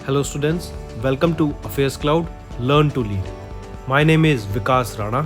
Hello students, welcome to Affairs Cloud, Learn to Lead. My name is Vikas Rana.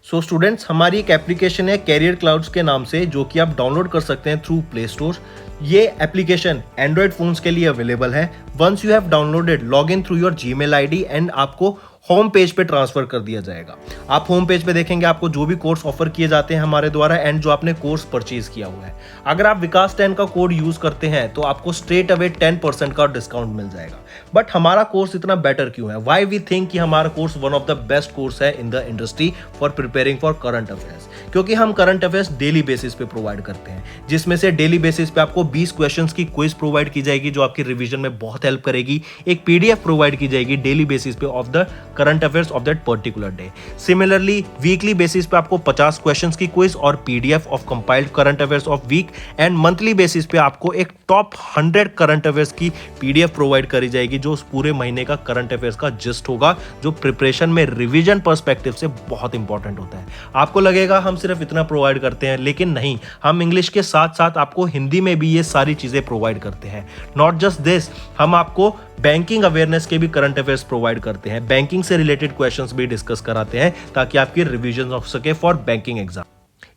So students, हमारी एक application है career clouds के नाम से, जो कि आप डाउनलोड कर सकते हैं थ्रू प्ले स्टोर। ये एप्लीकेशन एंड्रॉयड फोन्स के लिए अवेलेबल है। Once you have downloaded, log in through your Gmail ID and आपको होम पेज पे ट्रांसफर कर दिया जाएगा। आप होम पेज पे देखेंगे आपको जो भी कोर्स ऑफर किए जाते हैं हमारे द्वारा एंड जो आपने कोर्स परचेज किया हुआ है। अगर आप विकास 10 का कोड यूज करते हैं तो आपको स्ट्रेट अवे 10% का डिस्काउंट मिल जाएगा। बट हमारा कोर्स इतना बेटर क्यों है? वाई वी थिंक कि हमारा course one of the best course है in the industry for preparing for current affairs, क्योंकि हम करंट अफेयर्स डेली बेसिस पे प्रोवाइड करते हैं, जिसमें से डेली बेसिस पे आपको 20 क्वेश्चंस की क्विज प्रोवाइड की जाएगी जो आपकी रिवीजन में बहुत हेल्प करेगी। एक पीडीएफ प्रोवाइड की जाएगी डेली बेसिस पे of the current affairs of that particular day. Similarly weekly basis पे आपको 50 क्वेश्चंस की क्विज और PDF of compiled current affairs of week, and monthly basis पे आपको एक टॉप 100 करंट अफेयर्स की पीडीएफ प्रोवाइड करी जाएगी जो उस पूरे महीने का करंट अफेयर्स का जिस्ट होगा, जो प्रिपरेशन में रिवीजन पर्सपेक्टिव से बहुत इंपॉर्टेंट होता है। आपको लगेगा हम सिर्फ इतना प्रोवाइड करते हैं, लेकिन नहीं, हम इंग्लिश के साथ साथ आपको हिंदी में भी ये सारी चीजें प्रोवाइड करते हैं। नॉट जस्ट दिस, हम आपको बैंकिंग अवेयरनेस के भी करंट अफेयर्स प्रोवाइड करते हैं, बैंकिंग से रिलेटेड क्वेश्चंस भी डिस्कस कराते हैं ताकि आपकी रिवीजन हो सके फॉर बैंकिंग एग्जाम।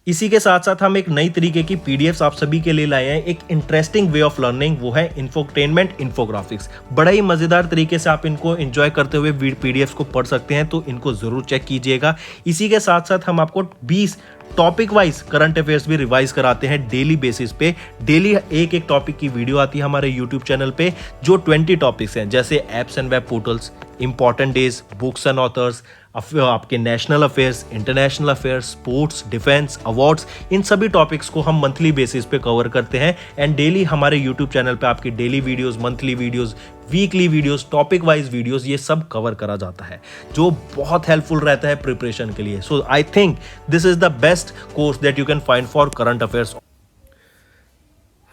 इसी के साथ साथ हम एक नई तरीके की पीडीएफ्स आप सभी के लिए लाए हैं, एक इंटरेस्टिंग वे ऑफ लर्निंग, वो है इंफोटेनमेंट इन्फोग्राफिक्स। बड़ा ही मजेदार तरीके से आप इनको एंजॉय करते हुए पीडीएफ्स को पढ़ सकते हैं, तो इनको जरूर चेक कीजिएगा। इसी के साथ साथ हम आपको 20 टॉपिक वाइज करंट अफेयर्स भी रिवाइज कराते हैं डेली बेसिस पे। डेली एक एक टॉपिक की वीडियो आती है हमारे यूट्यूब चैनल पे, जो 20 टॉपिक्स हैं, जैसे apps and web portals, important days, books and authors, आपके national affairs, international affairs, sports, defence, awards, इन सभी टॉपिक्स को हम मंथली बेसिस पे कवर करते हैं। एंड डेली हमारे यूट्यूब चैनल पे आपकी daily videos, monthly videos, weekly videos, topic wise videos, ये सब कवर करा जाता है, जो बहुत हेल्पफुल रहता है प्रिपरेशन के लिए। So I think this is the best course that you can find for current affairs.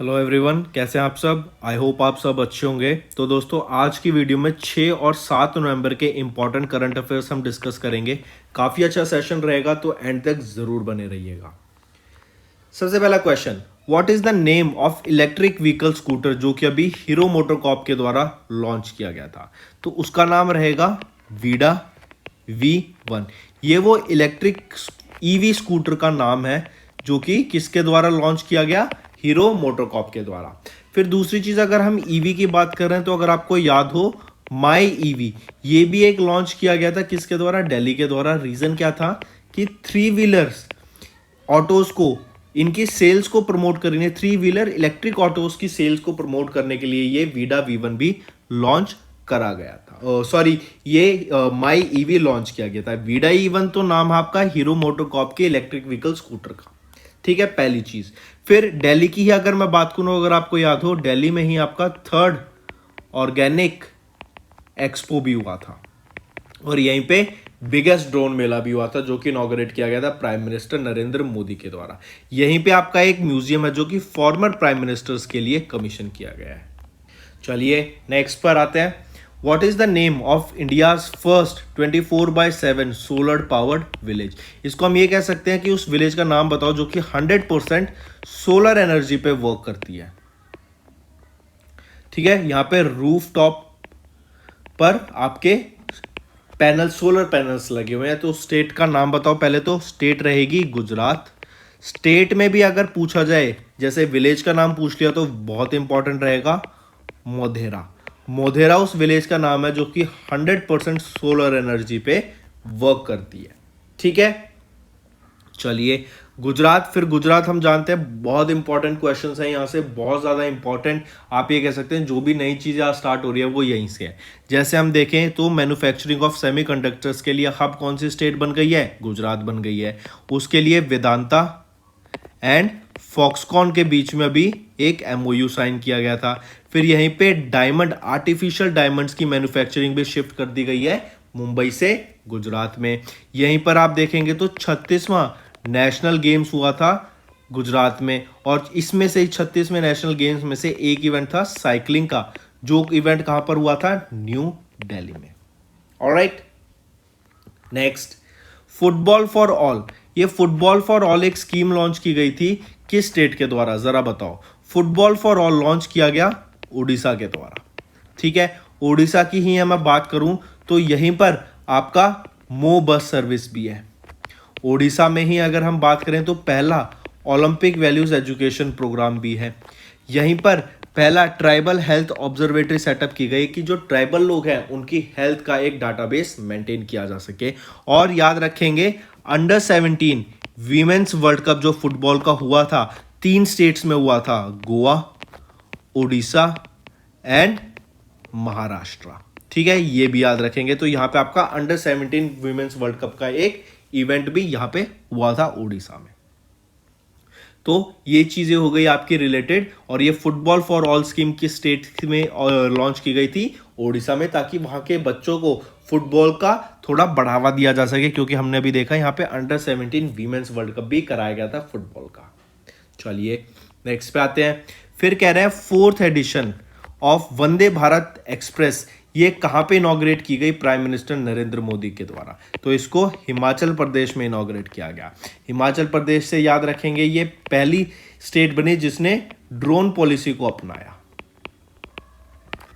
Hello everyone, कैसे हैं आप सब? आई होप आप सब अच्छे होंगे। तो दोस्तों, आज की वीडियो में 6 और 7 नवंबर के इंपॉर्टेंट करंट अफेयर्स हम डिस्कस करेंगे। काफ़ी अच्छा सेशन रहेगा, तो एंड तक ज़रूर बने रहिएगा। सबसे पहला question, what is the name of electric vehicle scooter जो कि अभी हीरो मोटरकॉर्प के द्वारा लॉन्च किया गया था? तो उसका नाम रहेगा वीडा V1। ये वो इलेक्ट्रिक ईवी स्कूटर का नाम है जो कि किसके द्वारा लॉन्च किया गया? हीरो मोटरकॉर्प के द्वारा। फिर दूसरी चीज, अगर हम ईवी की बात कर रहे हैं तो अगर आपको याद हो, माई ईवी, ये भी एक लॉन्च किया गया था किसके द्वारा? दिल्ली के द्वारा। रीजन क्या था कि 3 व्हीलर्स ऑटोज को, इनकी सेल्स को प्रमोट करने, 3 व्हीलर इलेक्ट्रिक ऑटोज की सेल्स को प्रमोट करने के लिए ये वीडा V1 भी लॉन्च करा गया था। सॉरी, ये माई ईवी लॉन्च किया गया था। वीडा E1 तो नाम है आपका हीरो मोटरकॉर्प के इलेक्ट्रिक व्हीकल स्कूटर का, ठीक है, पहली चीज। फिर दिल्ली की ही अगर मैं बात करूं, अगर आपको याद हो, दिल्ली में ही आपका 3rd ऑर्गेनिक एक्सपो भी हुआ था, और यहीं पे बिगेस्ट ड्रोन मेला भी हुआ था जो कि इनॉग्रेट किया गया था प्राइम मिनिस्टर नरेंद्र मोदी के द्वारा। यहीं पे आपका एक म्यूजियम है जो कि फॉर्मर प्राइम मिनिस्टर्स के लिए कमीशन किया गया है। चलिए नेक्स्ट पर आते हैं। What is the name of India's first 24/7 solar powered village? इसको हम ये कह सकते हैं कि उस विलेज का नाम बताओ जो कि 100% सोलर एनर्जी पे वर्क करती है। ठीक है, यहां पे रूफ टॉप पर आपके पैनल, सोलर पैनल्स लगे हुए हैं। तो स्टेट का नाम बताओ। पहले तो स्टेट रहेगी गुजरात। स्टेट में भी अगर पूछा जाए, जैसे विलेज का नाम पूछ लिया, तो बहुत इंपॉर्टेंट रहेगा मोधेरा। मोधेरा उस विलेज का नाम है जो कि 100% सोलर एनर्जी पे वर्क करती है। ठीक है, चलिए गुजरात। फिर गुजरात हम जानते हैं बहुत इंपॉर्टेंट क्वेश्चंस हैं यहाँ से, बहुत ज़्यादा इंपॉर्टेंट। आप ये कह सकते हैं जो भी नई चीज़ें आज स्टार्ट हो रही है वो यहीं से है। जैसे हम देखें तो मैन्युफैक्चरिंग ऑफ सेमीकंडक्टर्स के लिए हब कौन सी स्टेट बन गई है? गुजरात बन गई है। उसके लिए वेदांता एंड फॉक्सकॉन के बीच में अभी एक MOU साइन किया गया था। फिर यहीं पे डायमंड, आर्टिफिशियल डायमंड्स की मैन्युफैक्चरिंग भी शिफ्ट कर दी गई है मुंबई से गुजरात में। यहीं पर आप देखेंगे तो 36वां नेशनल गेम्स हुआ था गुजरात में, और इसमें से 36वें नेशनल गेम्स में से एक इवेंट था साइकिलिंग का, जो इवेंट कहां पर हुआ था? न्यू दिल्ली में। Alright, next, football for all. ये फुटबॉल फॉर ऑल एक स्कीम लॉन्च की गई थी, किस स्टेट के द्वारा? जरा बताओ। फुटबॉल फॉर ऑल लॉन्च किया गया उड़ीसा के द्वारा। ठीक है। ओडिशा की ही मैं बात करूं तो यहीं पर आपका मो बस सर्विस भी है। ओडिशा में ही अगर हम बात करें तो पहला ओलंपिक वैल्यूज एजुकेशन प्रोग्राम भी है। यहीं पर पहला ट्राइबल हेल्थ ऑब्जर्वेटरी सेटअप की गई कि जो ट्राइबल लोग हैं उनकी हेल्थ का एक डाटाबेस मेंटेन किया जा सके। और याद रखेंगे अंडर 17 वीमेंस वर्ल्ड कप जो फुटबॉल का हुआ था 3 स्टेट्स में हुआ था, गोवा, ओडिशा एंड महाराष्ट्र। ठीक है, ये भी याद रखेंगे। तो यहाँ पे आपका अंडर 17 वीमेंस वर्ल्ड कप का एक इवेंट भी यहाँ पे हुआ था ओडिशा में। तो ये चीजें हो गई आपकी रिलेटेड। और ये फुटबॉल फॉर ऑल स्कीम की स्टेट में लॉन्च की गई थी ओडिशा में, ताकि वहां के बच्चों को फुटबॉल का थोड़ा बढ़ावा दिया जा सके, क्योंकि हमने अभी देखा यहाँ पे अंडर 17 वीमेंस वर्ल्ड कप भी कराया गया था फुटबॉल का। चलिए नेक्स्ट पे आते हैं। फिर कह रहे हैं 4th edition of Vande Bharat Express ये कहां पे इनॉग्रेट की गई? प्राइम मिनिस्टर नरेंद्र मोदी के द्वारा। तो इसको हिमाचल प्रदेश में इनॉग्रेट किया गया। हिमाचल प्रदेश से याद रखेंगे ये पहली स्टेट बनी जिसने ड्रोन पॉलिसी को अपनाया।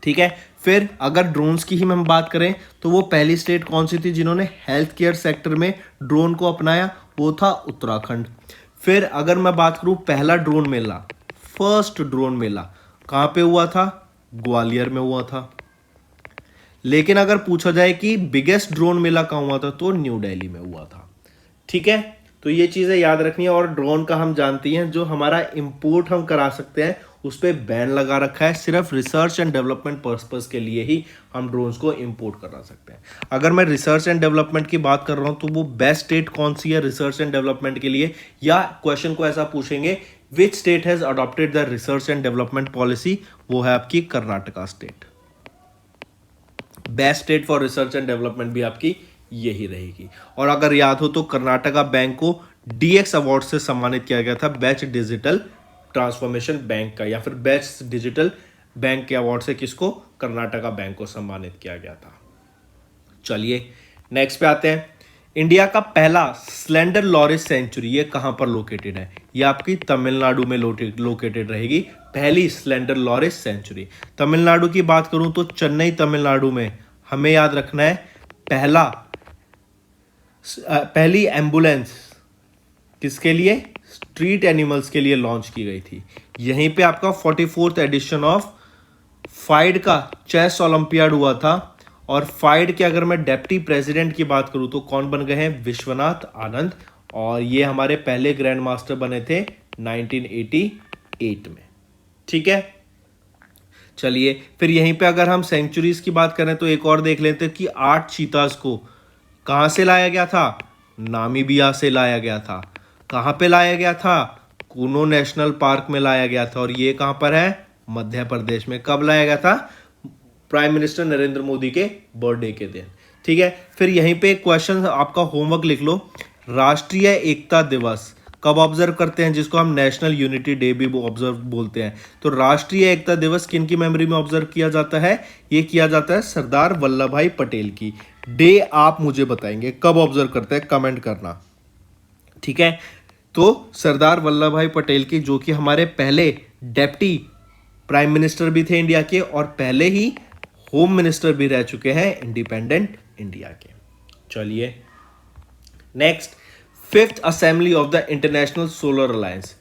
ठीक है, फिर अगर ड्रोन्स की ही हम बात करें तो वो पहली स्टेट कौन सी थी जिन्होंने हेल्थ केयर सेक्टर में ड्रोन को अपनाया? वो था उत्तराखंड। फिर अगर मैं बात करूं पहला ड्रोन मेला, फर्स्ट ड्रोन मेला कहां पे हुआ था? ग्वालियर में हुआ था। लेकिन अगर पूछा जाए कि बिगेस्ट ड्रोन मेला कहां हुआ था तो न्यू दिल्ली में हुआ था। ठीक है, तो ये चीजें याद रखनी है। और ड्रोन का हम जानते हैं जो हमारा इंपोर्ट हम करा सकते हैं उस पर बैन लगा रखा है। सिर्फ रिसर्च एंड डेवलपमेंट पर्पस के लिए ही हम ड्रोन्स को इंपोर्ट करा सकते हैं। अगर मैं रिसर्च एंड डेवलपमेंट की बात कर रहा हूं तो वो बेस्ट स्टेट कौन सी है रिसर्च एंड डेवलपमेंट के लिए? या क्वेश्चन को ऐसा पूछेंगे which state has adopted the research and development policy? वो है आपकी Karnataka state. Best state for research and development भी आपकी यही रहेगी। और अगर याद हो तो कर्नाटका बैंक को डीएक्स अवार्ड से सम्मानित किया गया था, बेस्ट डिजिटल ट्रांसफॉर्मेशन बैंक का, या फिर बेस्ट डिजिटल बैंक के अवार्ड से किसको? कर्नाटका बैंक को सम्मानित किया गया था। चलिए नेक्स्ट पे आते हैं। इंडिया का पहला स्लेंडर लॉरेस सेंचुरी ये कहां पर लोकेटेड है? ये आपकी तमिलनाडु में लोकेटेड रहेगी पहली स्लेंडर लॉरेस सेंचुरी। तमिलनाडु की बात करूं तो चेन्नई तमिलनाडु में हमें याद रखना है पहली एम्बुलेंस किसके लिए? स्ट्रीट एनिमल्स के लिए लॉन्च की गई थी। यहीं पे आपका 44th एडिशन ऑफ फाइड का चेस ओलंपियाड हुआ था। और फाइड के अगर मैं डेप्टी प्रेसिडेंट की बात करूं तो कौन बन गए हैं? विश्वनाथ आनंद। और ये हमारे पहले ग्रैंड मास्टर बने थे 1988 में। ठीक है, चलिए फिर यहीं पे अगर हम सेंचुरीज की बात करें तो एक और देख लेते हैं कि 8 चीतास को कहां से लाया गया था? नामीबिया से लाया गया था। कहां पे लाया गया था? कूनो नेशनल पार्क में लाया गया था। और ये कहां पर है? मध्य प्रदेश में। कब लाया गया था? प्राइम मिनिस्टर नरेंद्र मोदी के बर्थडे के दिन। ठीक है, फिर यहीं पे एक क्वेश्चन आपका होमवर्क लिख लो। राष्ट्रीय एकता दिवस कब ऑब्जर्व करते हैं, जिसको हम नेशनल यूनिटी डे भी ऑब्जर्व बोलते हैं? तो राष्ट्रीय एकता दिवस किन की मेमोरी में ऑब्जर्व किया जाता है? ये किया जाता है सरदार वल्लभ भाई पटेल की। डे आप मुझे बताएंगे कब ऑब्जर्व करते हैं, कमेंट करना। ठीक है, तो सरदार वल्लभ भाई पटेल की, जो कि हमारे पहले डेप्टी प्राइम मिनिस्टर भी थे इंडिया के और पहले ही होम मिनिस्टर भी रह चुके हैं इंडिपेंडेंट इंडिया के। चलिए next, 5th assembly of the international solar alliance.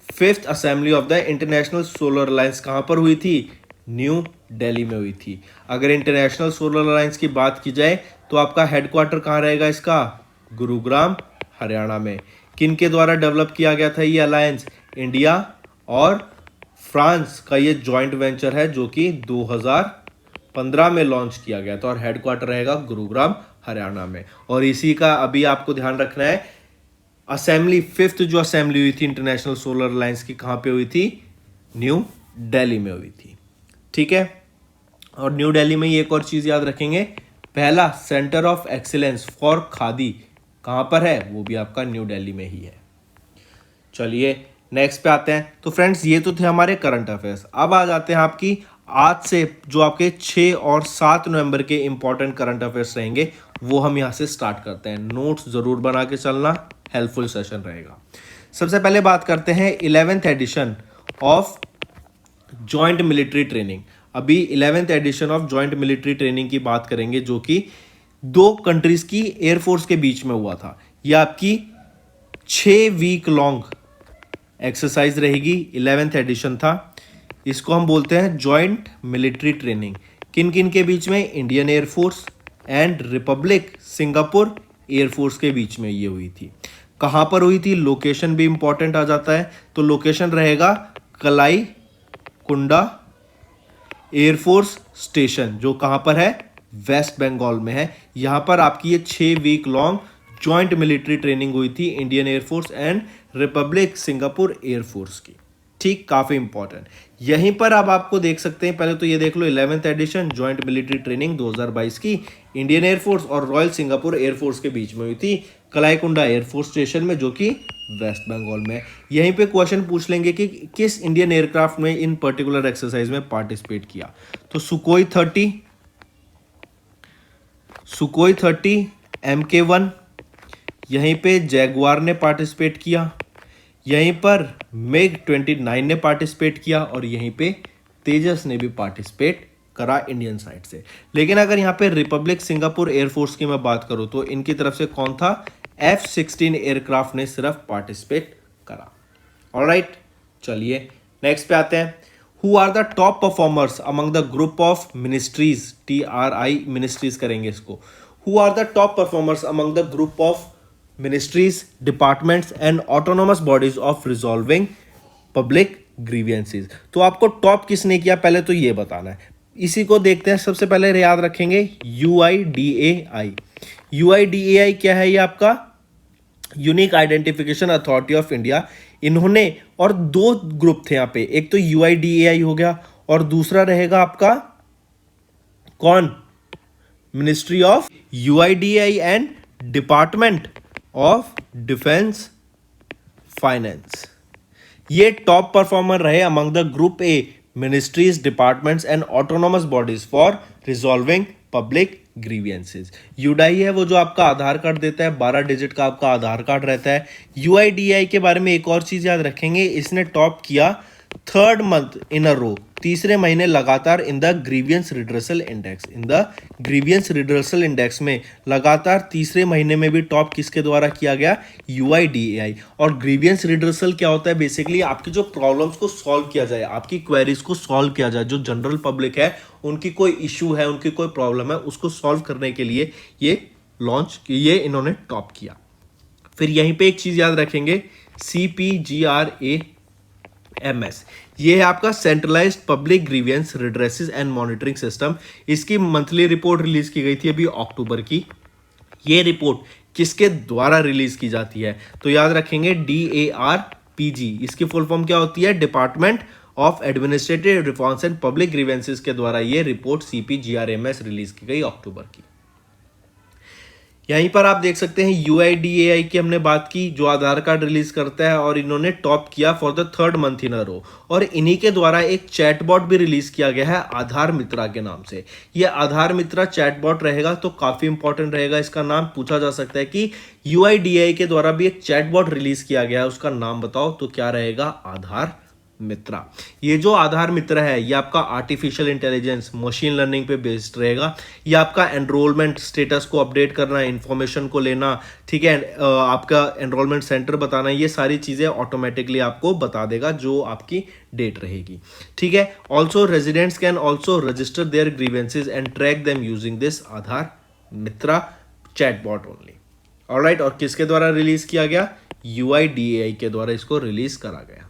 5th assembly of the international solar alliance कहां पर हुई थी? न्यू दिल्ली में हुई थी। अगर इंटरनेशनल सोलर अलायंस की बात की जाए तो आपका हेडक्वार्टर कहां रहेगा इसका? गुरुग्राम हरियाणा में। किन के द्वारा डेवलप किया गया था ये अलायंस? इंडिया और फ्रांस का ये जॉइंट वेंचर है जो कि 2015 में लॉन्च किया गया था। और हेडक्वार्टर रहेगा गुरुग्राम हरियाणा में। और इसी का अभी आपको ध्यान रखना है, असेंबली 5th जो असेंबली हुई थी इंटरनेशनल सोलर अलायंस की कहां पे हुई थी? न्यू दिल्ली में हुई थी। ठीक है, और न्यू दिल्ली में ये एक और चीज याद रखेंगे, पहला centre of excellence for khadi कहां पर है? वो भी आपका न्यू दिल्ली में ही है। चलिए नेक्स्ट पे आते हैं। तो फ्रेंड्स ये तो थे हमारे करंट अफेयर्स। अब आ जाते हैं आपकी आज से जो आपके 6 और 7 नवंबर के इंपॉर्टेंट करंट अफेयर्स रहेंगे वो हम यहां से स्टार्ट करते हैं। नोट्स जरूर बना के चलना, हेल्पफुल सेशन रहेगा। सबसे पहले बात करते हैं 11th edition of joint military training. अभी 11th edition of joint military training की बात करेंगे, जो कि 2 कंट्रीज की एयरफोर्स के बीच में हुआ था। यह आपकी 6 वीक लॉन्ग एक्सरसाइज रहेगी, 11th एडिशन था। इसको हम बोलते हैं जॉइंट मिलिट्री ट्रेनिंग। किन किन के बीच में? Indian Air Force and Republic Singapore Air Force के बीच में ये हुई थी। कहाँ पर हुई थी? लोकेशन भी इंपॉर्टेंट आ जाता है, तो लोकेशन रहेगा कलाई कुंडा एयरफोर्स स्टेशन, जो कहाँ पर है? वेस्ट बंगाल में है। यहाँ पर आपकी ये 6 week long joint military training हुई थी Indian Air Force and Republic Singapore Air Force की। ठीक, काफी इंपॉर्टेंट। यहीं पर अब आपको देख सकते हैं, पहले तो ये देख लो 11th edition joint military training 2022 की इंडियन एयरफोर्स और रॉयल सिंगापुर एयरफोर्स के बीच में हुई थी कलाईकुंडा एयरफोर्स स्टेशन में, जो कि वेस्ट बंगाल में। यहीं पे क्वेश्चन पूछ लेंगे कि किस इंडियन एयरक्राफ्ट में इन पर्टिकुलर एक्सरसाइज में पार्टिसिपेट किया। तो सुकोई 30 MK1, यहीं पे जैगुआर ने पार्टिसिपेट किया, यहीं पर मिग 29 ने पार्टिसिपेट किया और यहीं पे तेजस ने भी पार्टिसिपेट करा इंडियन साइड से। लेकिन अगर यहाँ पे रिपब्लिक सिंगापुर एयरफोर्स की मैं बात करूं तो इनकी तरफ से कौन था? F-16 एयरक्राफ्ट ने सिर्फ पार्टिसिपेट करा। ऑलराइट, चलिए नेक्स्ट पे आते हैं। Who are the top performers among the group of ministries, TRI ministries करेंगे इसको। Who are the top performers among the group of ministries, departments and autonomous bodies of resolving public grievances. तो आपको top किसने किया पहले तो ये बताना है। इसी को देखते हैं। सबसे पहले याद रखेंगे UIDAI। UIDAI क्या है? ये आपका unique identification authority of India. इन्होंने, और 2 ग्रुप थे यहाँ पे, एक तो UIDAI हो गया और दूसरा रहेगा आपका कौन? Ministry of UIDAI and department of defence finance. ये टॉप परफॉर्मर रहे among the group A ministries, departments and autonomous bodies for resolving public grievances. UIDAI है वो जो आपका आधार कार्ड देता है, 12 डिजिट का आपका आधार कार्ड रहता है। UIDAI के बारे में एक और चीज याद रखेंगे, इसने टॉप किया 3rd मंथ इन अ रो, तीसरे महीने लगातार in the grievance redressal index. In the grievance redressal index में लगातार तीसरे महीने में भी टॉप किसके द्वारा किया गया? UIDAI। और ग्रीवियंस रिड्रेसल क्या होता है? बेसिकली आपकी जो प्रॉब्लम्स को सॉल्व किया जाए, आपकी क्वेरीज को सॉल्व किया जाए, जो जनरल पब्लिक है उनकी कोई इशू है, उनकी कोई प्रॉब्लम है, उसको सॉल्व करने के लिए ये इन्होंने टॉप किया। फिर यहीं पे एक चीज याद रखेंगे, CPGRAMS, ये है आपका centralised public grievance redresses and monitoring system. इसकी मंथली रिपोर्ट रिलीज की गई थी अभी अक्टूबर की। ये रिपोर्ट किसके द्वारा रिलीज की जाती है? तो याद रखेंगे DARPG। इसकी फुल फॉर्म क्या होती है? Department of administrative reforms and public grievances के द्वारा ये रिपोर्ट CPGRAMS रिलीज की गई अक्टूबर की। यहीं पर आप देख सकते हैं UIDAI की हमने बात की, जो आधार कार्ड रिलीज करता है, और इन्होंने टॉप किया for the 3rd month in a row. और इन्हीं के द्वारा एक चैटबॉट भी रिलीज किया गया है आधार मित्रा के नाम से। ये आधार मित्रा चैटबॉट रहेगा, तो काफी इंपॉर्टेंट रहेगा। इसका नाम पूछा जा सकता है कि UIDAI के द्वारा भी एक चैटबॉट रिलीज किया गया है, उसका नाम बताओ, तो क्या रहेगा? आधार मित्रा। ये जो आधार मित्र है ये आपका आर्टिफिशियल इंटेलिजेंस, मशीन लर्निंग पे बेस्ड रहेगा। ये आपका एनरोलमेंट स्टेटस को अपडेट करना, इंफॉर्मेशन को लेना, ठीक है, आपका एनरोलमेंट सेंटर बताना, ये सारी चीजें ऑटोमेटिकली आपको बता देगा जो आपकी डेट रहेगी। ठीक है। Also residents can also register their grievances and track them using this Aadhaar Mitra chatbot only. Alright, और किसके द्वारा रिलीज किया गया? UIDAI के द्वारा इसको रिलीज करा गया।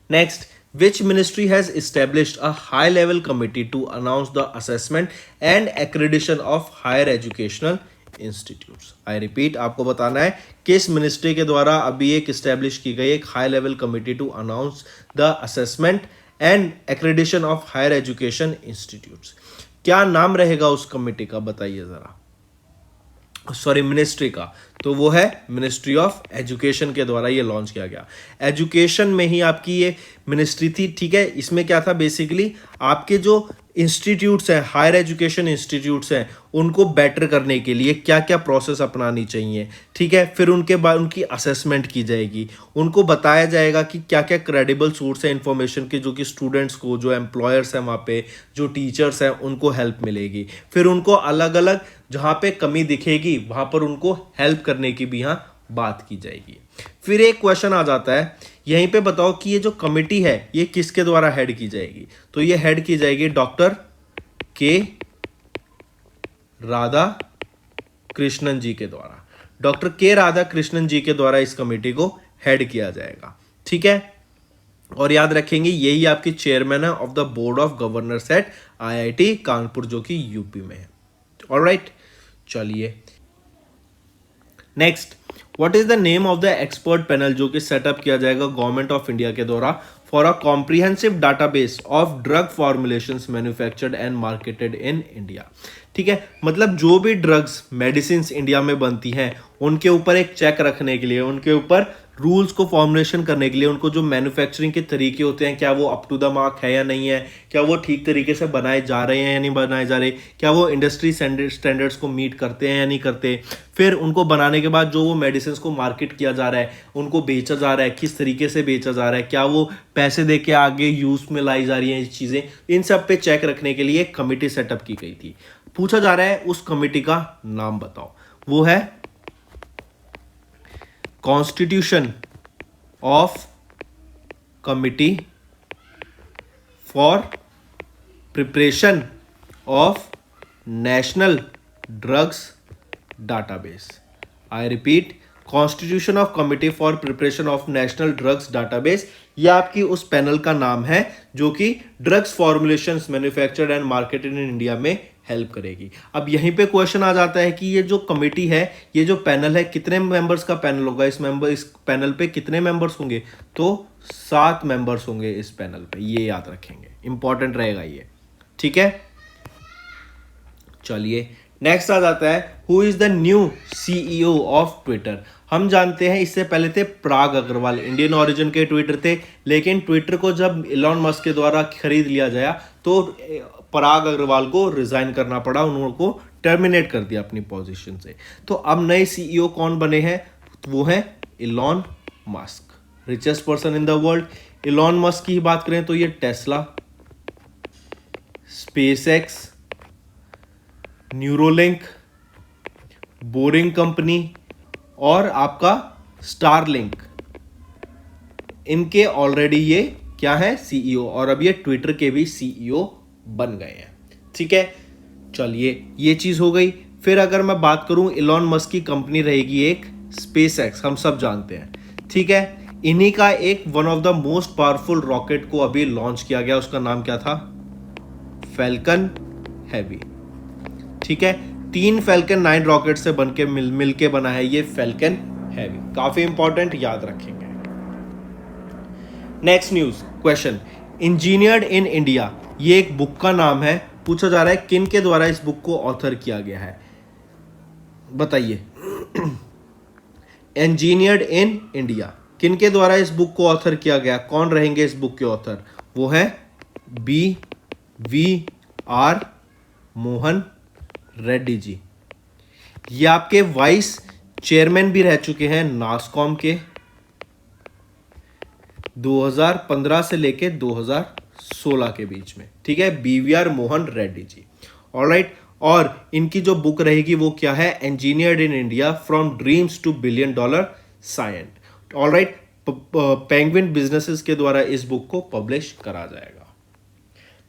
Next, which ministry has established a high-level committee to announce the assessment and accreditation of higher educational institutes? I repeat, आपको बताना है किस मिनिस्ट्री के द्वारा अभी एक इस्टेब्लिश की गई एक high level committee to announce the assessment and accreditation of higher education institutes. क्या नाम रहेगा उस कमिटी का, बताइए जरा। सॉरी, मिनिस्ट्री का, तो वो है मिनिस्ट्री ऑफ एजुकेशन के द्वारा ये लॉन्च किया गया। एजुकेशन में ही आपकी ये मिनिस्ट्री थी। ठीक है। इसमें क्या था? बेसिकली आपके जो इंस्टीट्यूट्स हैं, हायर एजुकेशन इंस्टीट्यूट्स हैं, उनको बेटर करने के लिए क्या क्या प्रोसेस अपनानी चाहिए, ठीक है। फिर उनके बाद उनकी असेसमेंट की जाएगी, उनको बताया जाएगा कि क्या क्या क्रेडिबल सोर्स है इन्फॉर्मेशन के, जो कि स्टूडेंट्स को, जो एम्प्लॉयर्स हैं वहाँ पे, जो टीचर्स हैं, उनको हेल्प मिलेगी। फिर उनको अलग अलग जहाँ पे कमी दिखेगी वहाँ पर उनको हेल्प करने की भी यहाँ बात की जाएगी। फिर एक क्वेश्चन आ जाता है, यहीं पे बताओ कि ये जो कमिटी है ये किसके द्वारा हेड की जाएगी। तो ये हेड की जाएगी डॉक्टर के राधा कृष्णन जी के द्वारा। डॉक्टर के राधा कृष्णन जी के द्वारा इस कमेटी को हेड किया जाएगा, ठीक है। और याद रखेंगे यही आपकी चेयरमैन है of the board of governors eight IIT Kanpur, जो कि यूपी में है। ऑलराइट, चलिए next, what is the name of the expert panel जो कि सेटअप किया जाएगा गवर्नमेंट ऑफ इंडिया के द्वारा for a comprehensive database of drug formulations manufactured and marketed in India. ठीक है, मतलब जो भी ड्रग्स मेडिसिन इंडिया में बनती हैं उनके ऊपर एक चेक रखने के लिए, उनके ऊपर रूल्स को फॉर्मुलेशन करने के लिए, उनको जो मैन्युफैक्चरिंग के तरीके होते हैं क्या वो अप टू द मार्क है या नहीं है, क्या वो ठीक तरीके से बनाए जा रहे हैं या नहीं बनाए जा रहे, क्या वो इंडस्ट्री स्टैंडर्ड्स को मीट करते हैं या नहीं करते। फिर उनको बनाने के बाद जो वो मेडिसिन को मार्केट किया जा रहा है, उनको बेचा जा रहा है, किस तरीके से बेचा जा रहा है, क्या वो पैसे दे के आगे यूज में लाई जा रही हैं ये चीज़ें, इन सब पे चेक रखने के लिए एक कमेटी सेटअप की गई थी। पूछा जा रहा है उस कमेटी का नाम बताओ, वो है constitution of committee for preparation of national drugs database. I repeat, constitution of committee for preparation of national drugs database, ये आपकी उस पैनल का नाम है जो कि drugs formulations manufactured and marketed in India में हेल्प करेगी। अब यहीं पे क्वेश्चन आ जाता है कि ये जो कमेटी है, ये जो पैनल है, कितने मेंबर्स का पैनल होगा, इस पैनल पे कितने मेंबर्स होंगे, तो 7 मेंबर्स होंगे इस पैनल पे, ये याद रखेंगे, इंपॉर्टेंट रहेगा ये, ठीक है। चलिए नेक्स्ट आ जाता है, who is the new CEO of Twitter. हम जानते हैं इससे पहले थे पराग अग्रवाल, इंडियन ओरिजिन के ट्विटर थे, लेकिन ट्विटर को जब इलॉन मस्क के द्वारा खरीद लिया गया तो पराग अग्रवाल को रिजाइन करना पड़ा, उनको टर्मिनेट कर दिया अपनी पोजीशन से। तो अब नए सीईओ कौन बने हैं, वो हैं Elon Musk, richest person in the world. Elon Musk की बात करें तो ये Tesla, SpaceX, Neuralink, boring company और आपका स्टारलिंक, इनके ऑलरेडी ये क्या है सीईओ, और अब ये ट्विटर के भी सीईओ बन गए हैं, ठीक है। चलिए ये चीज हो गई। फिर अगर मैं बात करूं, इलॉन मस्क की कंपनी रहेगी एक स्पेसएक्स, हम सब जानते हैं, ठीक है। इन्हीं का एक one of the most powerful rocket को अभी लॉन्च किया गया, उसका नाम क्या था, फैल्कन हैवी, ठीक है। 3 फैल्कन 9 रॉकेट से बन के मिल के बना है ये फैल्कन हैवी, काफी इंपॉर्टेंट, याद रखेंगे। Next news question, engineered in India, ये एक बुक का नाम है। पूछा जा रहा है किन के द्वारा इस बुक को ऑथर किया गया है, बताइए। इंजीनियर्ड इन इंडिया, किन के द्वारा इस बुक को ऑथर किया गया, कौन रहेंगे इस बुक के ऑथर, वो है BVR मोहन रेड्डी जी। ये आपके वाइस चेयरमैन भी रह चुके हैं नासकॉम के 2015 से लेके 2016 के बीच में, ठीक है, BVR मोहन रेड्डी जी। ऑलराइट, और इनकी जो बुक रहेगी वो क्या है, engineered in India from dreams to $1 billion science. Alright, Penguin businesses के द्वारा इस बुक को पब्लिश करा जाएगा।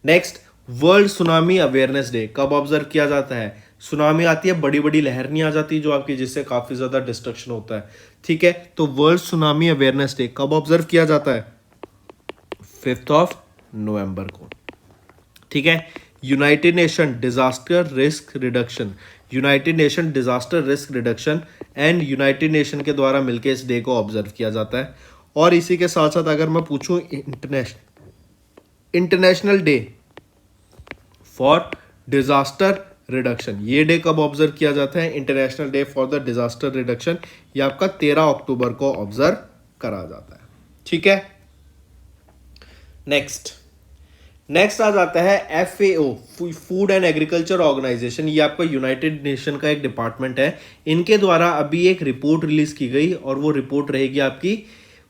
Next, world tsunami awareness day कब ऑब्जर्व किया जाता है। सुनामी आती है, बड़ी बड़ी लहर नहीं आ जाती जो आपकी, जिससे काफी ज्यादा डिस्ट्रक्शन होता है, ठीक है। तो वर्ल्ड सुनामी अवेयरनेस डे कब ऑब्जर्व किया जाता है, 5 नवंबर को, ठीक है। United nation disaster risk reduction, United nation disaster risk reduction and United nation के द्वारा मिलकर इस डे को ऑब्जर्व किया जाता है। और इसी के साथ साथ अगर मैं पूछूं, international day for disaster reduction, ये डे कब ऑब्जर्व किया जाता है, international day for the disaster reduction, ये आपका 13 अक्टूबर को ऑब्जर्व करा जाता है, ठीक है। नेक्स्ट, नेक्स्ट आ जाता है FAO, Food and Agriculture Organization. ये आपका यूनाइटेड नेशन का एक डिपार्टमेंट है। इनके द्वारा अभी एक रिपोर्ट रिलीज की गई और वो रिपोर्ट रहेगी आपकी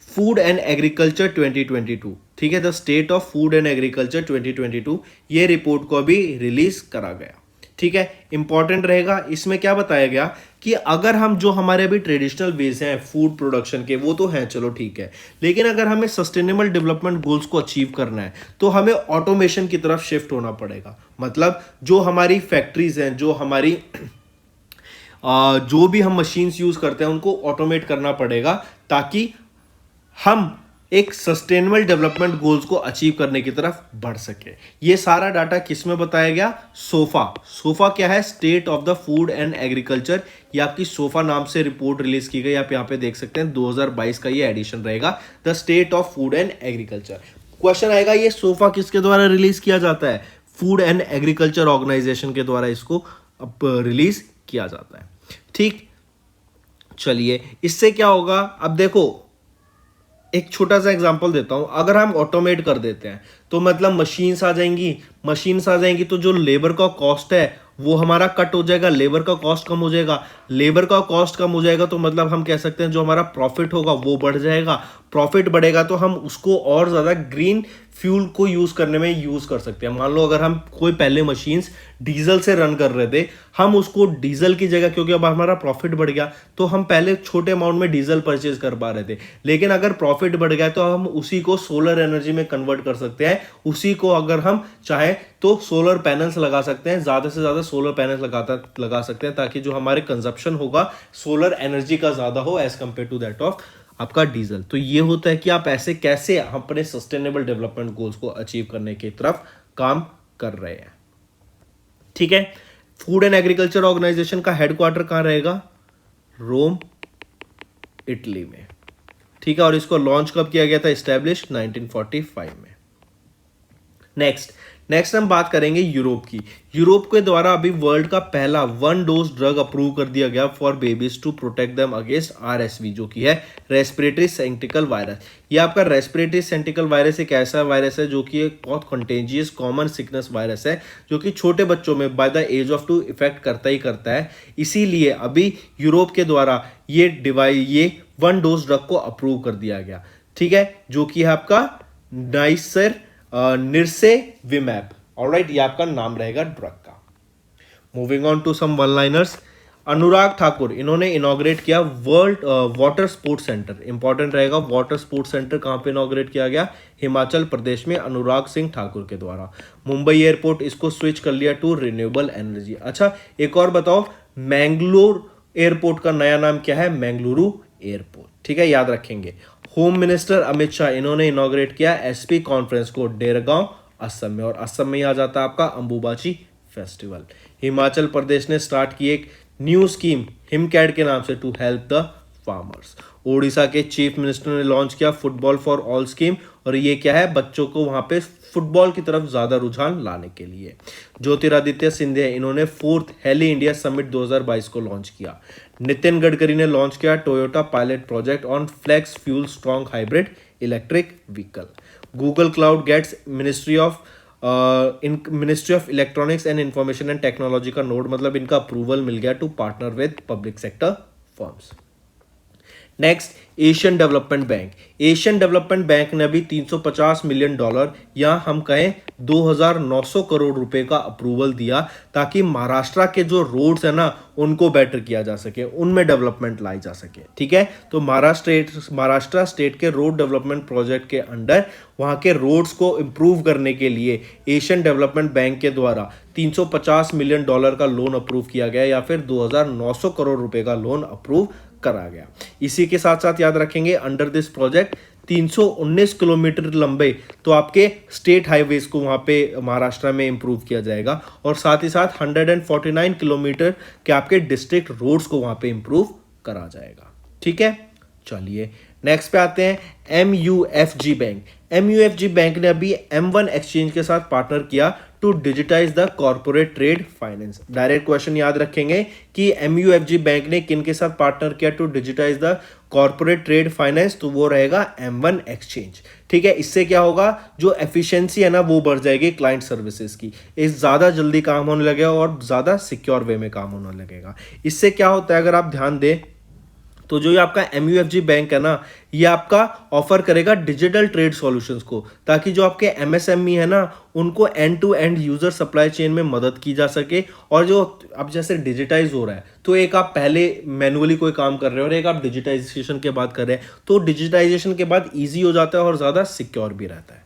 फूड एंड एग्रीकल्चर 2022। ठीक है, the state of food and agriculture 2022, ये रिपोर्ट को अभी रिलीज करा गया। ठीक है, इंपॉर्टेंट रहेगा। इसमें क्या बताया गया कि अगर हम जो हमारे अभी ट्रेडिशनल वेज हैं फूड प्रोडक्शन के, वो तो हैं, चलो ठीक है, लेकिन अगर हमें सस्टेनेबल डेवलपमेंट गोल्स को अचीव करना है तो हमें ऑटोमेशन की तरफ शिफ्ट होना पड़ेगा। मतलब जो हमारी फैक्ट्रीज हैं, जो हमारी जो भी हम मशीन्स यूज करते हैं, उनको ऑटोमेट करना पड़ेगा ताकि हम एक सस्टेनेबल डेवलपमेंट गोल्स को अचीव करने की तरफ बढ़ सके। ये सारा डाटा किस में बताया गया? सोफा। सोफा क्या है? State of the food and agriculture. ये आपकी सोफा नाम से रिपोर्ट रिलीज की गई। आप यहाँ पे देख सकते हैं 2022 का ये एडिशन रहेगा, the state of food and agriculture. Question आएगा, ये सोफा किसके द्वारा रिलीज किया जाता है? फूड एंड एग्रीकल्चर ऑर्गेनाइजेशन के द्वारा इसको रिलीज किया जाता है। ठीक, चलिए इससे क्या होगा? अब देखो, एक छोटा सा एग्जांपल देता हूं। अगर हम ऑटोमेट कर देते हैं तो मतलब मशीन्स आ जाएंगी तो जो लेबर का कॉस्ट है वो हमारा कट हो जाएगा, लेबर का कॉस्ट कम हो जाएगा। लेबर का कॉस्ट कम हो जाएगा तो मतलब हम कह सकते हैं जो हमारा प्रॉफिट होगा वो बढ़ जाएगा। प्रॉफिट बढ़ेगा तो हम उसको और ज़्यादा ग्रीन फ्यूल को यूज़ करने में यूज़ कर सकते हैं। मान लो अगर हम कोई पहले मशीन्स डीजल से रन कर रहे थे, हम उसको डीजल की जगह, क्योंकि अब हमारा प्रॉफिट बढ़ गया तो हम पहले छोटे अमाउंट में डीजल परचेज कर पा रहे थे, लेकिन अगर प्रॉफिट बढ़ गया तो हम उसी को सोलर एनर्जी में कन्वर्ट कर सकते हैं। उसी को अगर हम चाहे तो सोलर पैनल्स लगा सकते हैं, ज़्यादा से ज़्यादा सोलर पैनल्स लगा सकते हैं ताकि जो हमारे कंजप्शन होगा सोलर एनर्जी का ज़्यादा हो as compare to that of आपका डीजल। तो ये होता है कि आप ऐसे कैसे अपने सस्टेनेबल डेवलपमेंट गोल्स को अचीव करने की तरफ काम कर रहे हैं। ठीक है, फूड एंड एग्रीकल्चर ऑर्गेनाइजेशन का हेडक्वार्टर कहां रहेगा? रोम, इटली में। ठीक है, और इसको लॉन्च कब किया गया था? एस्टैब्लिश 1945 में। नेक्स्ट हम बात करेंगे यूरोप की। यूरोप के द्वारा अभी वर्ल्ड का पहला 1 डोज ड्रग अप्रूव कर दिया गया for babies to protect them against RSV, जो कि है रेस्पिरेटरी सिंक्टिकल वायरस। ये आपका रेस्पिरेटरी सिंक्टिकल वायरस एक ऐसा वायरस है जो कि एक बहुत कंटेजियस कॉमन सिकनेस वायरस है, जो कि छोटे बच्चों में by the age of 2 effect करता ही करता है। इसीलिए अभी यूरोप के द्वारा ये 1 डोज ड्रग को अप्रूव कर दिया गया। ठीक है, जो कि है आपका निरसेविमैब। ऑलराइट, ये आपका नाम रहेगा ड्रग का। Moving on to some one liners. Anurag Thakur, इन्होंने इनॉग्रेट किया world water sports centre. Important रहेगा, वाटर स्पोर्ट्स सेंटर कहां पे इनॉग्रेट किया गया? हिमाचल प्रदेश में, अनुराग सिंह ठाकुर के द्वारा। मुंबई एयरपोर्ट इसको स्विच कर लिया टू रिन्यूएबल एनर्जी। अच्छा, एक और बताओ, मैंगलोर एयरपोर्ट का नया नाम क्या है? मैंगलुरु एयरपोर्ट। ठीक है, याद रखेंगे। होम मिनिस्टर अमित शाह, इन्होंने इनॉग्रेट किया SP कॉन्फ्रेंस को डेरगांव, असम में, और असम में आ जाता है आपका अंबुबाची फेस्टिवल। हिमाचल प्रदेश ने स्टार्ट की एक न्यू स्कीम हिमकैड के नाम से to help the farmers. Odisha के चीफ मिनिस्टर ने लॉन्च किया फुटबॉल फॉर ऑल स्कीम, और ये क्या है? बच्चों को वहां पे फुटबॉल की तरफ ज्यादा रुझान लाने के लिए। ज्योतिरादित्य सिंधिया, इन्होंने 4th हेली इंडिया समिट 2022 को लॉन्च किया। नितिन गडकरी ने लॉन्च किया Toyota pilot project on flex fuel strong hybrid electric vehicle. Google Cloud gets Ministry of Electronics and Information and Technology का नोड, मतलब इनका अप्रूवल मिल गया to partner with public sector firms. Next, Asian Development Bank. Asian Development Bank ने अभी $350 million या हम कहें 2,900 करोड़ रुपए का अप्रूवल दिया ताकि महाराष्ट्र के जो रोड्स है ना उनको बेटर किया जा सके, उनमें डेवलपमेंट लाई जा सके। ठीक है, तो महाराष्ट्र स्टेट के रोड डेवलपमेंट प्रोजेक्ट के अंडर वहां के रोड्स को इंप्रूव करने के लिए एशियन डेवलपमेंट बैंक के द्वारा $350 मिलियन का लोन अप्रूव किया गया, या फिर 2,900 करोड़ रुपए का लोन अप्रूव करा गया। इसी के साथ साथ याद रखेंगे, अंडर दिस प्रोजेक्ट 319 किलोमीटर लंबे तो आपके स्टेट हाईवेज को वहां पे महाराष्ट्र में इंप्रूव किया जाएगा, और साथ ही साथ 149 किलोमीटर के आपके डिस्ट्रिक्ट रोड्स को वहां पे इंप्रूव करा जाएगा। ठीक है, चलिए नेक्स्ट पे आते हैं। MUFG bank. MUFG बैंक ने अभी M1 एक्सचेंज के साथ पार्टनर किया to digitise the corporate trade finance. Direct question याद रखेंगे कि MUFG बैंक ने किन के साथ पार्टनर किया to digitise the corporate trade finance, तो वो रहेगा M1 एक्सचेंज। ठीक है, इससे क्या होगा, जो एफिशिएंसी है ना वो बढ़ जाएगी क्लाइंट सर्विसेज की, इस ज़्यादा जल्दी काम होने लगेगा और ज़्यादा सिक्योर वे में काम होने लगेगा। इससे क्या होता है, अगर आप ध्यान दें तो जो ये आपका MUFG बैंक है ना, ये आपका ऑफर करेगा डिजिटल ट्रेड सॉल्यूशंस को, ताकि जो आपके MSME है ना उनको end to end user supply chain में मदद की जा सके। और जो अब जैसे डिजिटाइज हो रहा है, तो एक आप पहले मैनुअली कोई काम कर रहे हो और एक आप डिजिटाइजेशन के बाद कर रहे हैं, तो डिजिटाइजेशन के बाद ईजी हो जाता है और ज़्यादा सिक्योर भी रहता है।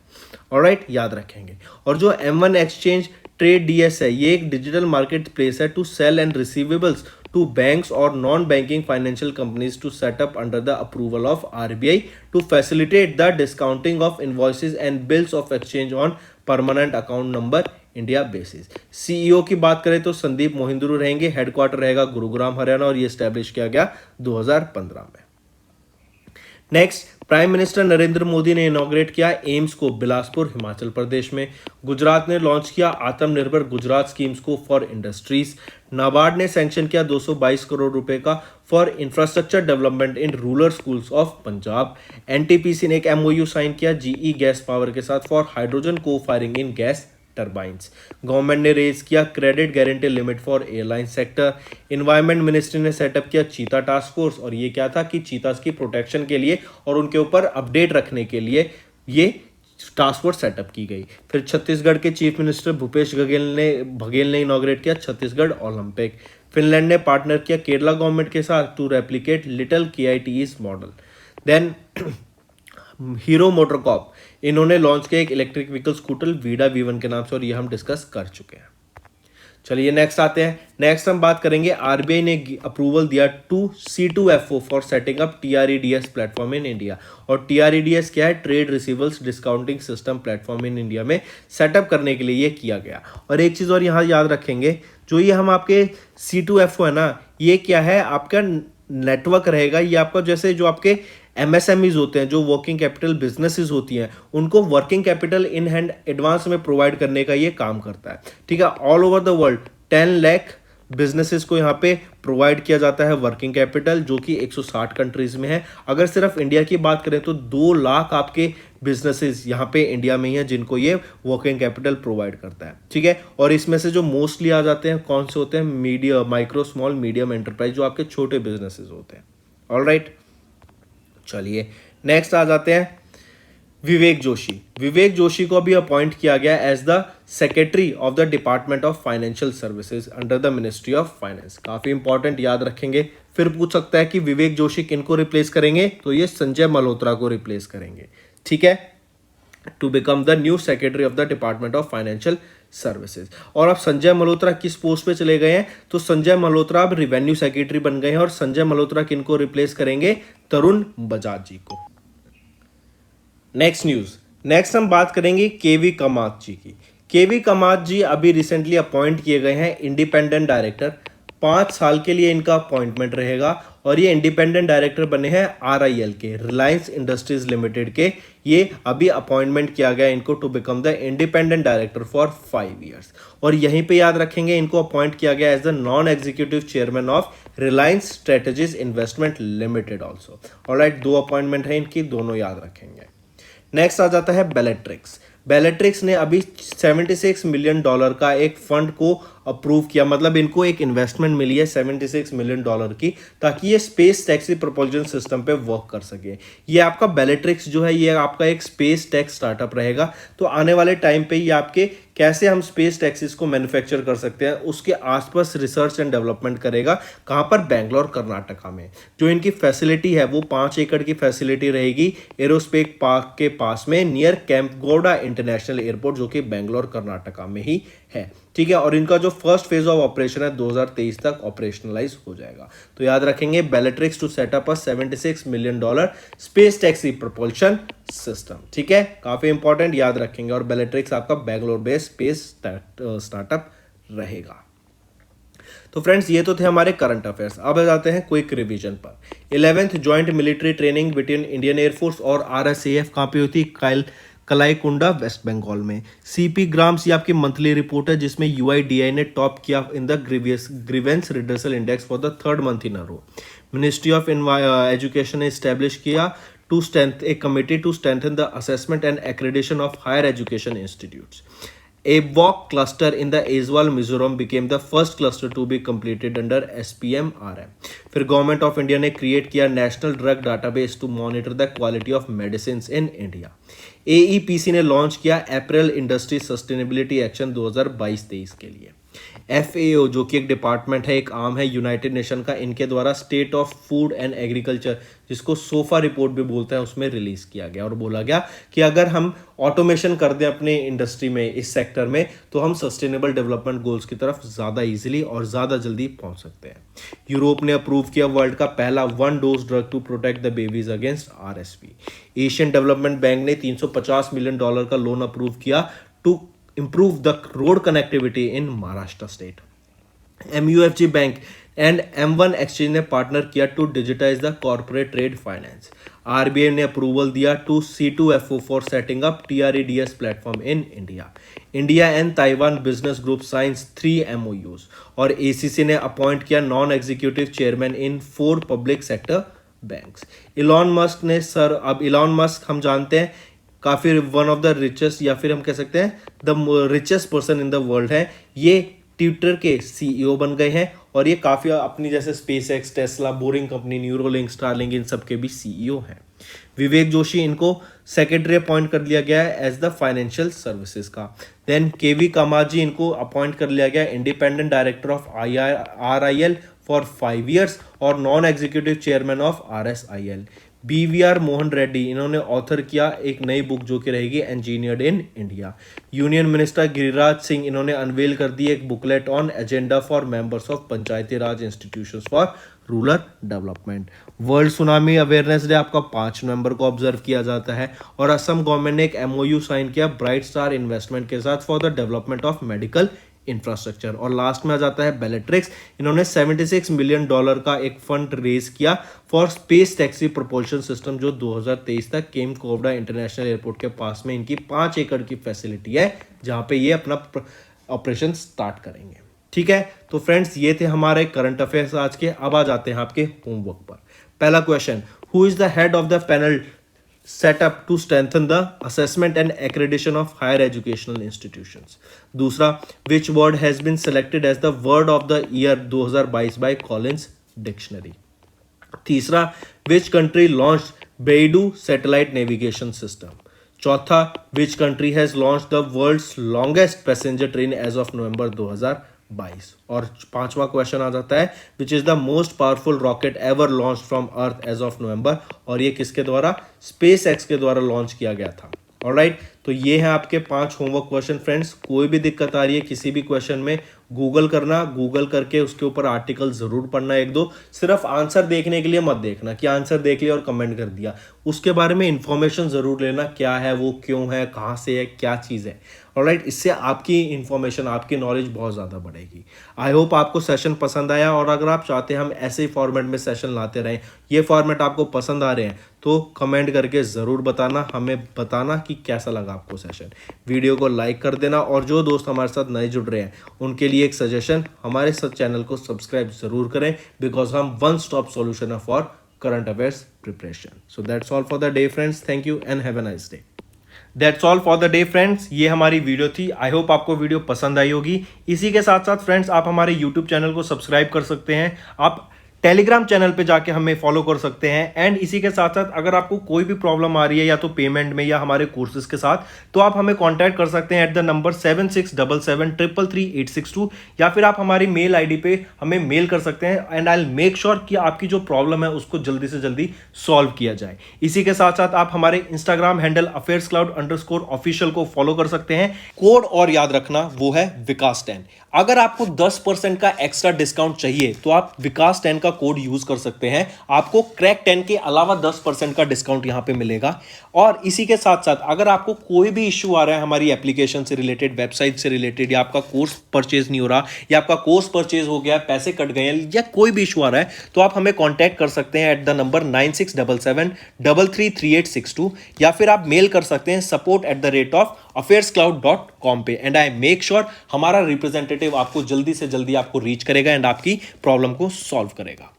ऑलराइट, याद रखेंगे। और जो M1 एक्सचेंज ट्रेड DS है, ये एक डिजिटल मार्केट प्लेस है to sell and receivables to banks or non-banking financial companies to set up under the approval of RBI to facilitate the discounting of invoices and bills of exchange on permanent account number India basis. CEO की बात करें तो संदीप मोहिंद्रू रहेंगे, headquarter रहेगा गुरुग्राम हरियाणा, और ये establish किया गया 2015 में। Next, prime minister Narendra Modi ने इनॉग्रेट किया एम्स को बिलासपुर हिमाचल प्रदेश में। गुजरात ने लॉन्च किया आत्मनिर्भर गुजरात स्कीम्स को फॉर इंडस्ट्रीज। नाबार्ड ने सैंक्शन किया 222 करोड़ रुपए का for infrastructure development in rural schools of Punjab. NTPC ने एक MOU साइन किया GE गैस पावर के साथ फॉर हाइड्रोजन को फायरिंग इन गैस टर्बाइंस। गवर्नमेंट ने रेज किया credit guarantee limit for airline sector. Environment ministry ने सेटअप किया चीता टास्क फोर्स, और ये क्या था कि चीतास की प्रोटेक्शन के लिए और उनके ऊपर अपडेट रखने के लिए ये टास्क फोर्स सेटअप की गई। फिर छत्तीसगढ़ के चीफ मिनिस्टर भूपेश बघेल ने इनॉग्रेट किया छत्तीसगढ़ ओलंपिक। फिनलैंड ने पार्टनर किया केरला गवर्नमेंट के साथ to replicate little KITE's model. Then Hero MotoCorp, इन्होंने लॉन्च किया एक electric vehicle scooter Vida V1 के नाम से, और ये हम डिस्कस कर चुके हैं। चलिए नेक्स्ट आते हैं। नेक्स्ट हम बात करेंगे RBI ने अप्रूवल दिया to C2FO for setting up TREDS platform in India. और TREDS क्या है, trade receivables discounting system platform in India में सेटअप करने के लिए ये किया गया। और एक चीज़ और यहाँ याद रखेंगे, जो ये हम आपके C2FO है ना, ये क्या है, आपका नेटवर्क रहेगा। ये आपका जैसे जो आपके MSMEs होते हैं, जो वर्किंग कैपिटल बिजनेसेस होती हैं, उनको working capital in hand advance में प्रोवाइड करने का ये काम करता है। ठीक है, all over the world 10 lakh businesses को यहाँ पे प्रोवाइड किया जाता है वर्किंग कैपिटल, जो कि 160 कंट्रीज में है। अगर सिर्फ इंडिया की बात करें तो 2 लाख आपके बिजनेसेस यहाँ पे इंडिया में ही है जिनको ये वर्किंग कैपिटल प्रोवाइड करता है। ठीक है, और इसमें से जो मोस्टली आ जाते हैं कौन से होते हैं, medium, micro, small, medium enterprise, जो आपके छोटे बिजनेसेस होते हैं। ऑलराइट, चलिए नेक्स्ट आ जाते हैं विवेक जोशी। विवेक जोशी को भी अपॉइंट किया गया as the secretary of the department of financial services under the ministry of finance. काफी इंपॉर्टेंट, याद रखेंगे। फिर पूछ सकता है कि विवेक जोशी किनको रिप्लेस करेंगे, तो ये संजय मल्होत्रा को रिप्लेस करेंगे। ठीक है, to become the new secretary of the department of financial services. और अब संजय मल्होत्रा किस पोस्ट पे चले गए हैं, तो संजय मल्होत्रा अब रिवेन्यू सेक्रेटरी बन गए हैं। और संजय मल्होत्रा किनको रिप्लेस करेंगे, तरुण बजाज जी को। नेक्स्ट न्यूज, नेक्स्ट हम बात करेंगे KV कामत जी की। KV कामत जी अभी रिसेंटली अपॉइंट किए गए हैं इंडिपेंडेंट डायरेक्टर। 5 साल के लिए इनका अपॉइंटमेंट रहेगा, और ये इंडिपेंडेंट डायरेक्टर बने हैं RIL के, रिलायंस इंडस्ट्रीज लिमिटेड के। ये अभी अपॉइंटमेंट किया गया इनको to become the independent director for 5 years. और यहीं पे याद रखेंगे, इनको अपॉइंट किया गया as the non executive chairman of Reliance Strategies Investment Limited also. Alright, 2 appointment है इनकी, दोनों याद रखेंगे। नेक्स्ट आ जाता है बेलेट्रिक्स। बेलेट्रिक्स ने अभी $76 मिलियन का एक फंड को अप्रूव किया, मतलब इनको एक इन्वेस्टमेंट मिली है $76 मिलियन की, ताकि ये स्पेस टैक्सी प्रपोजल सिस्टम पे वर्क कर सके। ये आपका बेलेट्रिक्स जो है, ये आपका एक स्पेस टैक्स स्टार्टअप रहेगा। तो आने वाले टाइम पे ये आपके कैसे हम स्पेस टैक्सीज को मैन्युफैक्चर कर सकते हैं, उसके आसपास रिसर्च एंड डेवलपमेंट करेगा। कहाँ पर, बेंगलोर कर्नाटका में। जो इनकी फैसिलिटी है वो 5 एकड़ की फैसिलिटी रहेगी एरोस्पेस पार्क के पास में, नियर कैंपगौड़ा इंटरनेशनल एयरपोर्ट, जो कि बेंगलोर कर्नाटका में ही है। ठीक है, और इनका जो फर्स्ट फेज ऑफ ऑपरेशन है 2023 तक ऑपरेशनलाइज हो जाएगा। तो याद रखेंगे, Bellatrix to set up a $76 million space taxi propulsion system. ठीक है, काफी इंपॉर्टेंट, याद रखेंगे। और बेलेट्रिक्स आपका बेंगलोर बेस्ड स्पेस स्टार्टअप रहेगा। तो फ्रेंड्स, ये तो थे हमारे करंट अफेयर्स। अब आ जाते हैं क्विक रिवीजन पर। 11th joint military training between Indian Air Force और RSAF कहाँ पे होती है, कलाईकुंडा वेस्ट बंगाल में। CP ग्राम्स, ये आपकी मंथली रिपोर्ट है जिसमें UIDAI ने टॉप किया in the grievance redressal index for the 3rd month in a row. Ministry of education ने इस्टेब्लिश किया to strength a committee to strengthen the assessment and accreditation of higher education institutes. ABWOC cluster in the Aizawl, Mizoram became the first cluster to be completed under SPMRM. फिर government of India ने create किया national drug database to monitor the quality of medicine in India. AEPC ने launch किया apparel industry sustainability action 2022-23 के लिए. FAO जो कि एक डिपार्टमेंट है, एक आर्म है यूनाइटेड नेशन का, इनके द्वारा state of food and agriculture, जिसको सोफा रिपोर्ट भी बोलते हैं, उसमें रिलीज किया गया और बोला गया कि अगर हम ऑटोमेशन कर दें अपने इंडस्ट्री में, इस सेक्टर में, तो हम सस्टेनेबल डेवलपमेंट गोल्स की तरफ ज़्यादा इजीली और ज़्यादा जल्दी पहुंच सकते हैं. यूरोप ने अप्रूव किया वर्ल्ड का पहला 1 dose drug to protect the babies against RSV. Asian Development Bank ने $350 मिलियन का लोन अप्रूव किया to improve the road connectivity in Maharashtra state. MUFG Bank and M1 Exchange ने पार्टनर किया to digitise the corporate trade finance. RBI ने approval दिया to C2FO for setting up TREDS platform in India. India and Taiwan business group signs 3 MOUs और ACC ने appoint किया non executive chairman in 4 public sector banks. Elon Musk ने अब Elon Musk हम जानते हैं काफ़ी वन ऑफ द रिचेस्ट, या फिर हम कह सकते हैं the richest person in the world है. ये ट्विटर के CEO बन गए हैं और ये काफ़ी अपनी जैसे SpaceX, Tesla, Boring Company, Neuralink, Starlink, इन सब के भी CEO हैं. विवेक जोशी इनको सेक्रेटरी अपॉइंट कर लिया गया है एज द फाइनेंशियल सर्विसेज का. देन KV कामाजी इनको अपॉइंट कर लिया गया independent director of RIL for 5 years और non executive chairman of RSIL. BVR Mohan Reddy इन्होंने ऑथर किया एक नई बुक जो कि रहेगी engineered in India. Union minister Giriraj Singh इन्होंने अनवेल कर दी एक booklet on agenda for members of Panchayati Raj institutions for rural development. World tsunami awareness day आपका 5 नवंबर को ऑब्जर्व किया जाता है और असम गवर्नमेंट ने एक MOU साइन किया ब्राइट स्टार इन्वेस्टमेंट के साथ for the development of medical infrastructure. और लास्ट में आ जाता है बेलेट्रिक्स. इन्होंने $76 मिलियन का एक फंड रेज किया for space taxi propulsion system जो 2023 तक केम कोबरा इंटरनेशनल एयरपोर्ट के पास में इनकी 5 एकड़ की फैसिलिटी है जहां पे ये अपना ऑपरेशन स्टार्ट करेंगे. ठीक है, तो फ्रेंड्स ये थे हमारे करंट अफेयर्स आज के. अब आ जाते हैं आपके होमवर्क पर. पहला question, who is the head of the panel set up to strengthen the assessment and accreditation of higher educational institutions. दूसरा, which word has been selected as the word of the year 2022 by Collins Dictionary. तीसरा, which country launched Beidou satellite navigation system. चौथा, which country has launched the world's longest passenger train as of November 2022. और पांचवा question आ जाता है which is the most powerful rocket ever launch from Earth as of November, और ये किसके द्वारा, SpaceX के द्वारा लॉन्च किया गया था. ऑलराइट, तो ये हैं आपके 5 होमवर्क क्वेश्चन. फ्रेंड्स कोई भी दिक्कत आ रही है किसी भी क्वेश्चन में, गूगल करना, गूगल करके उसके ऊपर आर्टिकल जरूर पढ़ना 1-2. सिर्फ आंसर देखने के लिए मत देखना कि आंसर देख लिया और कमेंट कर दिया. उसके बारे में इंफॉर्मेशन जरूर लेना, क्या है वो, क्यों है, कहाँ से है, क्या चीज़ है. ऑलराइट, इससे आपकी इंफॉर्मेशन, आपकी नॉलेज बहुत ज़्यादा बढ़ेगी. आई होप आपको सेशन पसंद आया, और अगर आप चाहते हैं हम ऐसे ही फॉर्मेट में सेशन लाते रहें, ये फॉर्मेट आपको पसंद आ रहे हैं, तो कमेंट करके ज़रूर बताना, हमें बताना कि कैसा लगा आपको सेशन. वीडियो को लाइक कर देना, और जो दोस्त हमारे साथ नए जुड़ रहे हैं उनके लिए एक सजेशन, हमारे साथ चैनल को सब्सक्राइब ज़रूर करें, बिकॉज हम वन स्टॉप सॉल्यूशन है for current affairs preparation. So that's all for the day friends. Thank you and have a nice day. That's all for the day friends. ये हमारी video थी. I hope आपको video पसंद आई होगी. इसी के साथ साथ फ्रेंड्स आप हमारे यूट्यूब चैनल को सब्सक्राइब कर सकते हैं, आप टेलीग्राम चैनल पे जाके हमें फॉलो कर सकते हैं. एंड इसी के साथ साथ अगर आपको कोई भी प्रॉब्लम आ रही है या तो पेमेंट में या हमारे कोर्सेज के साथ, तो आप हमें कांटेक्ट कर सकते हैं एट द नंबर 7677333862, या फिर आप हमारी मेल आईडी पे हमें मेल कर सकते हैं. And I will make sure कि आपकी जो प्रॉब्लम है उसको जल्दी से जल्दी सॉल्व किया जाए. इसी के साथ साथ आप हमारे इंस्टाग्राम हैंडल affairscloud_official को फॉलो कर सकते हैं. कोड और याद रखना, वो है विकास 10. अगर आपको 10% का एक्स्ट्रा डिस्काउंट चाहिए तो आप विकास 10 का कोड यूज कर सकते हैं. आपको क्रैक 10 के अलावा 10% का डिस्काउंट यहां पे मिलेगा. और इसी के साथ साथ अगर आपको कोई भी इश्यू आ रहा है हमारी एप्लीकेशन से रिलेटेड, वेबसाइट से रिलेटेड, या आपका कोर्स परचेज नहीं हो रहा, या आपका कोर्स परचेज हो गया, पैसे कट गए हैं, या कोई भी इश्यू आ रहा है, तो आप हमें कॉन्टैक्ट कर सकते हैं एट द नंबर 9677333862, या फिर आप मेल कर सकते हैं support@affairscloud.com पे. एंड आई मेक श्योर हमारा रिप्रेजेंटेटिव आपको जल्दी से जल्दी आपको रीच करेगा एंड आपकी प्रॉब्लम को सॉल्व करेगा.